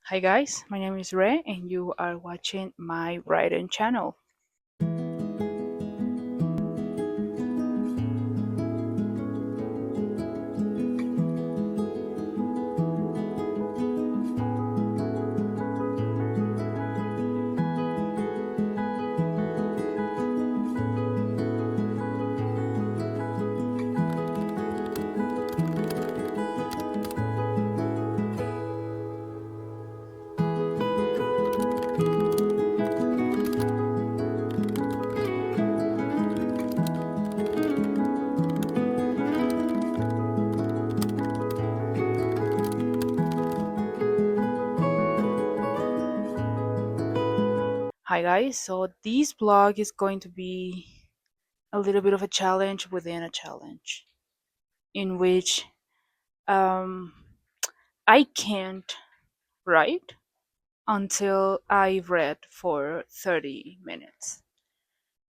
Hi guys, my name is Ray and you are watching my writing channel. Hi guys, so this blog is going to be a little bit of a challenge within a challenge in which um, I can't write until I've read for 30 minutes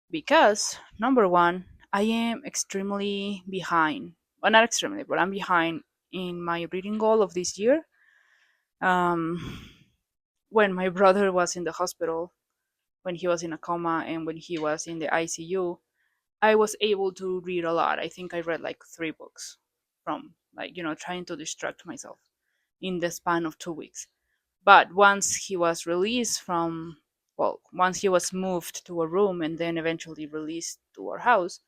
because number one, I am extremely behind. Well, not extremely, but I'm behind in my reading goal of this year. Um, when my brother was in the hospital, when he was in a coma, and when he was in the ICU, I was able to read a lot. I think I read like 3 books from trying to distract myself in the span of 2 weeks. But once he was released from, well, once he was moved to a room and then eventually released to our house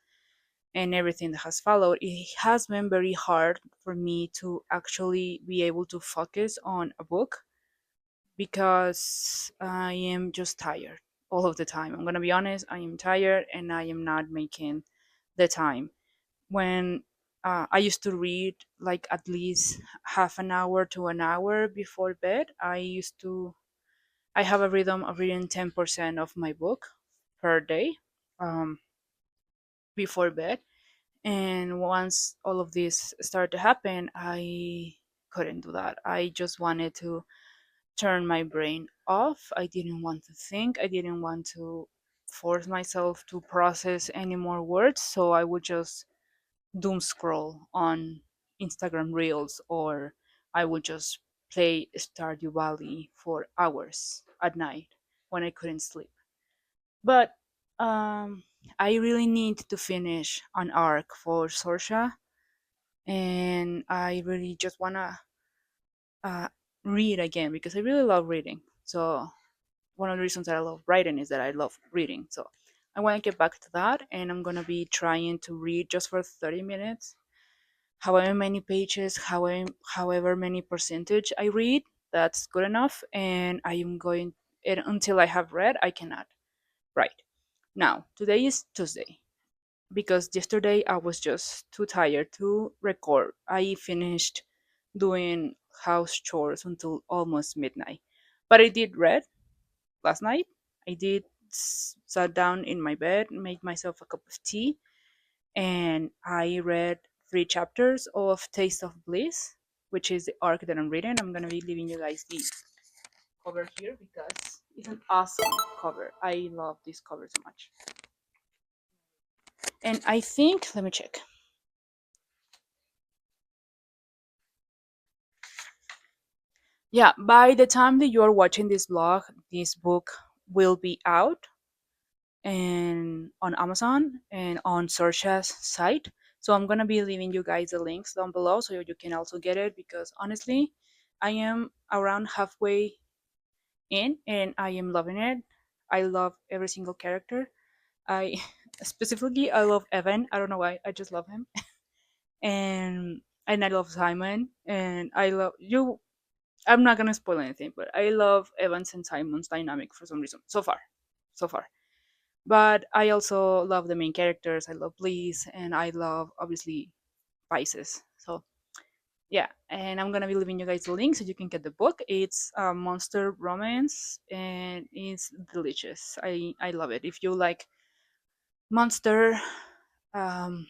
and everything that has followed, it has been very hard for me to actually be able to focus on a book because I am just tired all of the time. I'm gonna be honest, I am tired and I am not making the time. When I used to read like at least half an hour to an hour before bed, I have a rhythm of reading 10% of my book per day um, before bed. And once all of this started to happen, I couldn't do that. I just wanted to turn my brain off. I didn't want to think. I didn't want to force myself to process any more words. So I would just doom scroll on Instagram Reels, or I would just play Stardew Valley for hours at night when I couldn't sleep. But um, I really need to finish an arc for Sorsha, and I really just wanna uh, read again because I really love reading. So one of the reasons that I love writing is that I love reading. So I want to get back to that, and I'm gonna be trying to read just for 30 minutes, however many pages, however many percentage I read. That's good enough, and I am going and until I have read, I cannot write. Now today is Tuesday because yesterday I was just too tired to record. I finished doing house chores until almost midnight, but I did read last night. I did sat down in my bed, made myself a cup of tea, and I read 3 chapters of Taste of Bliss, which is the arc that I'm reading. I'm gonna be leaving you guys the cover here because it's an awesome cover. I love this cover so much. And I think, let me check. Yeah, by the time that you are watching this vlog, this book will be out and on Amazon and on Saoirse's site. So I'm gonna be leaving you guys the links down below so you can also get it because honestly, I am around halfway in and I am loving it. I love every single character. I specifically I love Evan. I don't know why. I just love him. And I love Simon and I love you. I'm not gonna spoil anything, but I love Evans and Simon's dynamic for some reason so far. So far. But I also love the main characters. I love Bliss, and I love obviously Pisces. So yeah, and I'm gonna be leaving you guys the link so you can get the book. It's a monster romance, and it's delicious. I love it. If you like monster um,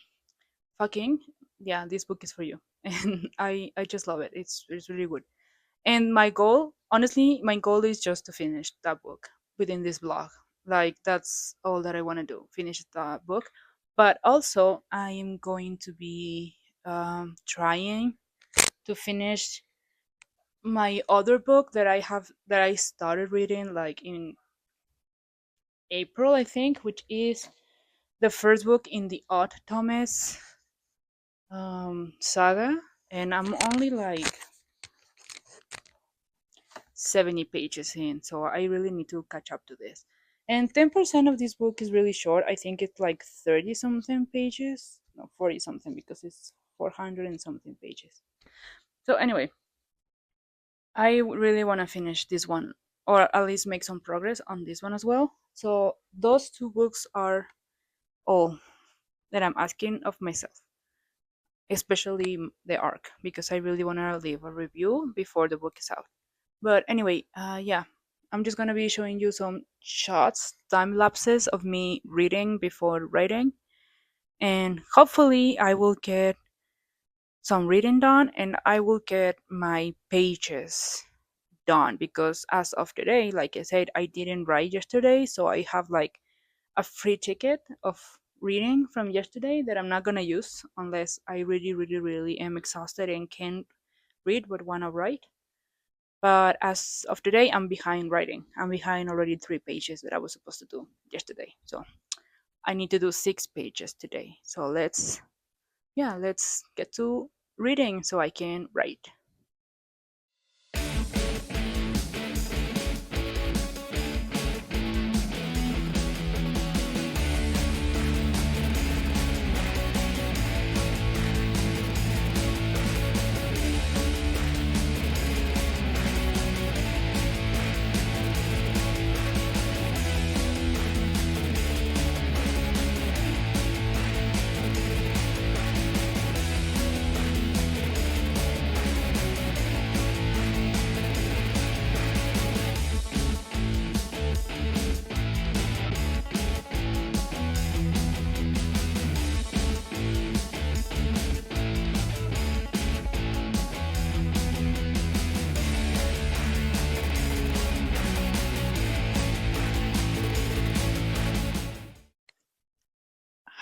fucking, yeah, this book is for you. And I just love it. It's really good. And my goal, honestly, my goal is just to finish that book within this blog. Like that's all that I want to do, finish the book. But also, I am going to be trying to finish my other book that I started reading like in April, I think, which is the first book in the Odd Thomas saga, and I'm only like 70 pages in, so I really need to catch up to this. And 10% of this book is really short. I think it's like 30 something pages, no, 40 something, because it's 400 and something pages. So, anyway, I really want to finish this one, or at least make some progress on this one as well. So, those two books are all that I'm asking of myself, especially the arc, because I really want to leave a review before the book is out. But anyway, yeah, I'm just gonna be showing you some shots, time lapses of me reading before writing, and hopefully I will get some reading done and I will get my pages done, because as of today, like I said, I didn't write yesterday, so I have like a free ticket of reading from yesterday that I'm not gonna use unless I really, really, really am exhausted and can't read but wanna write. But as of today, I'm behind writing. I'm behind already 3 pages that I was supposed to do yesterday. So I need to do 6 pages today. So let's get to reading so I can write.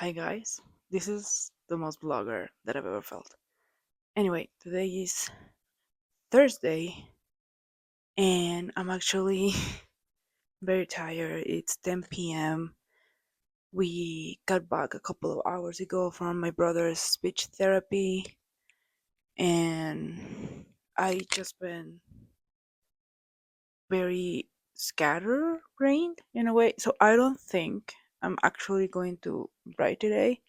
Hi guys, this is the most blogger that I've ever felt. Anyway, today is Thursday and I'm actually very tired. It's 10 p.m. We got back a couple of hours ago from my brother's speech therapy, and I just been very scatterbrained in a way. So I don't think I'm actually going to write today,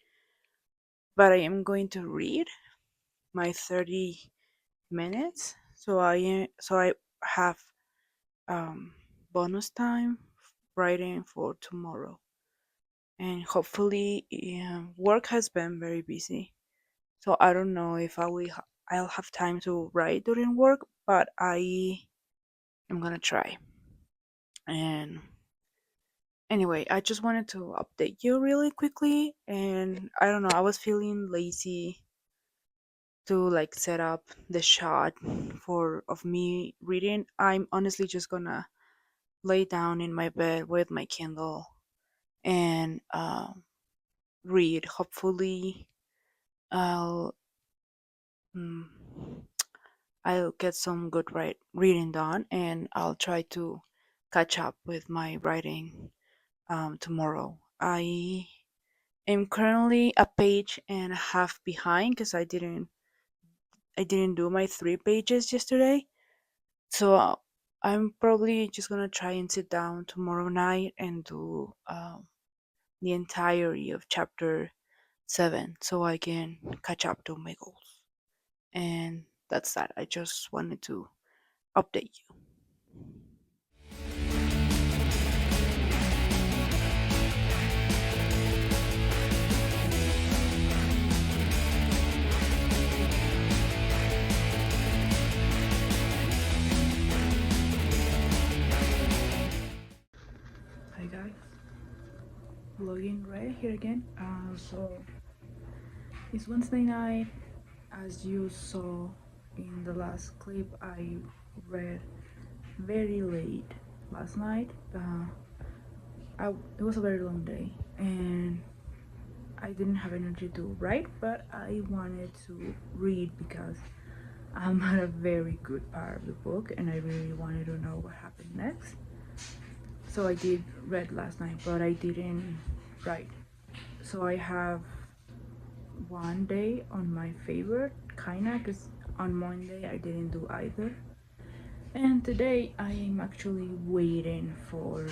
but I am going to read my 30 minutes. So I have um, bonus time writing for tomorrow, and hopefully work has been very busy. So I don't know if I'll have time to write during work, but I am gonna try. And anyway, I just wanted to update you really quickly. And I don't know, I was feeling lazy to like set up the shot for of me reading. I'm honestly just gonna lay down in my bed with my Kindle and read. Hopefully, I'll mm, I'll get some good reading done, and I'll try to catch up with my writing tomorrow. I am currently a page and a half behind because I didn't do my 3 pages yesterday. So I'm probably just gonna try and sit down tomorrow night and do the entirety of chapter 7 so I can catch up to my goals. And that's that. I just wanted to update you. Hi guys, logging right here again. So it's Wednesday night. As you saw in the last clip, I read very late last night. It was a very long day, and I didn't have energy to write, but I wanted to read because I'm at a very good part of the book, and I really wanted to know what happened next. So I did read last night, but I didn't write. So I have one day on my favorite, kinda, because on Monday I didn't do either. And today I am actually waiting for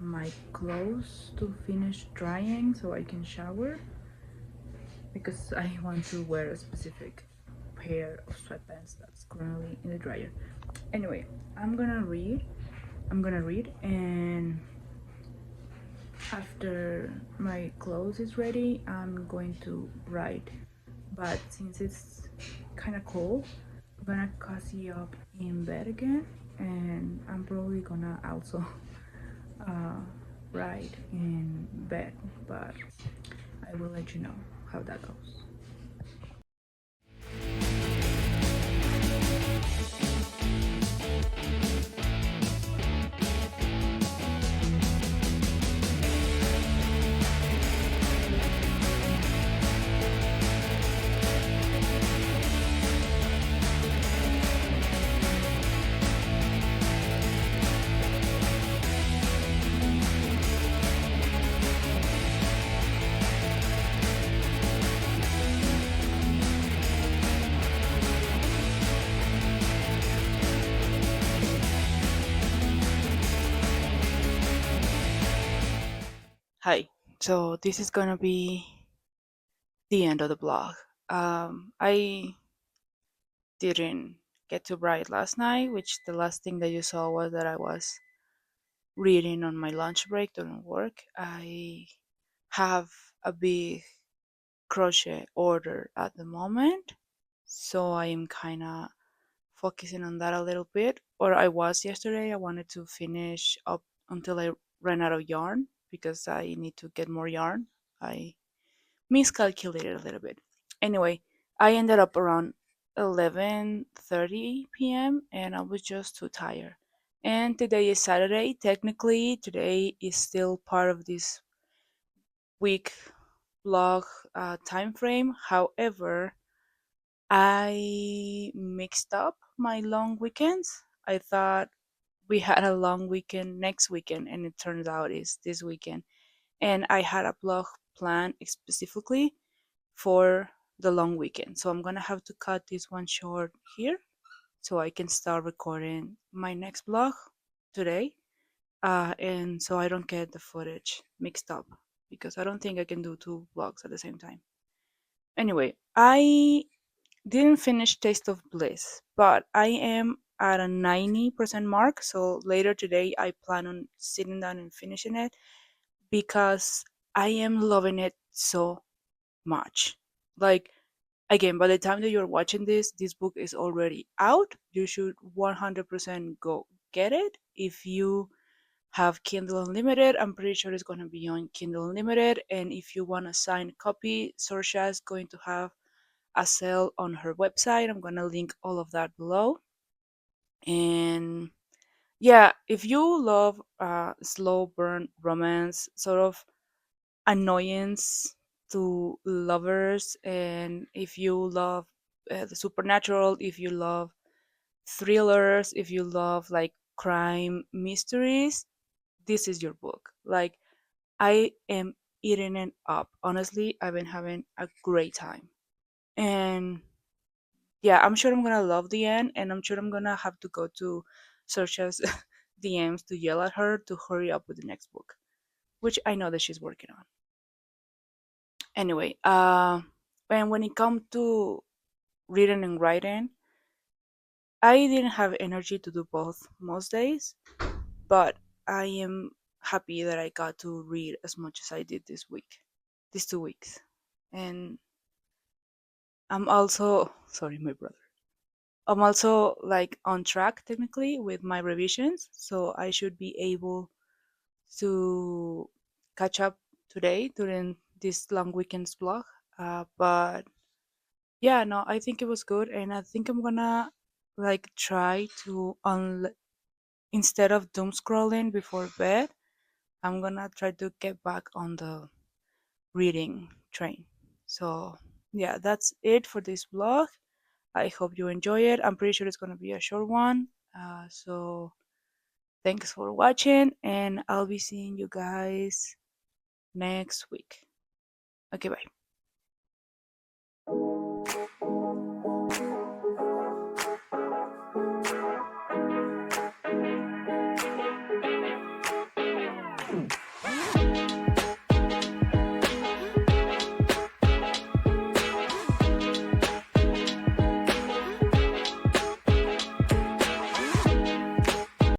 my clothes to finish drying so I can shower because I want to wear a specific pair of sweatpants that's currently in the dryer. Anyway, I'm gonna read. I'm gonna read, and after my clothes is ready, I'm going to write. But since it's kind of cold, I'm gonna cozy up in bed again, and I'm probably gonna also uh, write in bed. But I will let you know how that goes. Hi. So this is gonna be the end of the blog. I didn't get to write last night, which the last thing that you saw was that I was reading on my lunch break during work. I have a big crochet order at the moment, so I am kind of focusing on that a little bit. Or I was yesterday. I wanted to finish up until I ran out of yarn because I need to get more yarn. I miscalculated a little bit. Anyway, I ended up around 11:30 p.m. and I was just too tired. And today is Saturday. Technically, today is still part of this week blog time frame. However, I mixed up my long weekends. I thought we had a long weekend next weekend, and it turns out it's this weekend. And I had a blog planned specifically for the long weekend. So I'm gonna have to cut this one short here so I can start recording my next blog today. And so I don't get the footage mixed up because I don't think I can do two vlogs at the same time. Anyway, I didn't finish Taste of Bliss, but I am at a 90% mark. So later today, I plan on sitting down and finishing it because I am loving it so much. Like, again, by the time that you're watching this book is already out. You should 100% go get it. If you have Kindle Unlimited, I'm pretty sure it's going to be on Kindle Unlimited. And if you want a signed copy, Saoirse is going to have a sale on her website. I'm going to link all of that below. And yeah, if you love slow burn romance, sort of annoyance to lovers, and if you love the supernatural, if you love thrillers, if you love like crime mysteries, this is your book. Like, I am eating it up. Honestly, I've been having a great time. And yeah, I'm sure I'm gonna love the end, and I'm sure I'm gonna have to go to Search's DMs to yell at her to hurry up with the next book, which I know that she's working on. Anyway, and when it comes to reading and writing, I didn't have energy to do both most days, but I am happy that I got to read as much as I did this week, these 2 weeks. And I'm also, sorry, my brother. I'm also like on track technically with my revisions, so I should be able to catch up today during this long weekend's blog. But yeah, no, I think it was good, and I think I'm gonna like try to instead of doom scrolling before bed, I'm gonna try to get back on the reading train. So yeah, that's it for this vlog. I hope you enjoy it. I'm pretty sure it's going to be a short one. So thanks for watching, and I'll be seeing you guys next week. Okay, bye.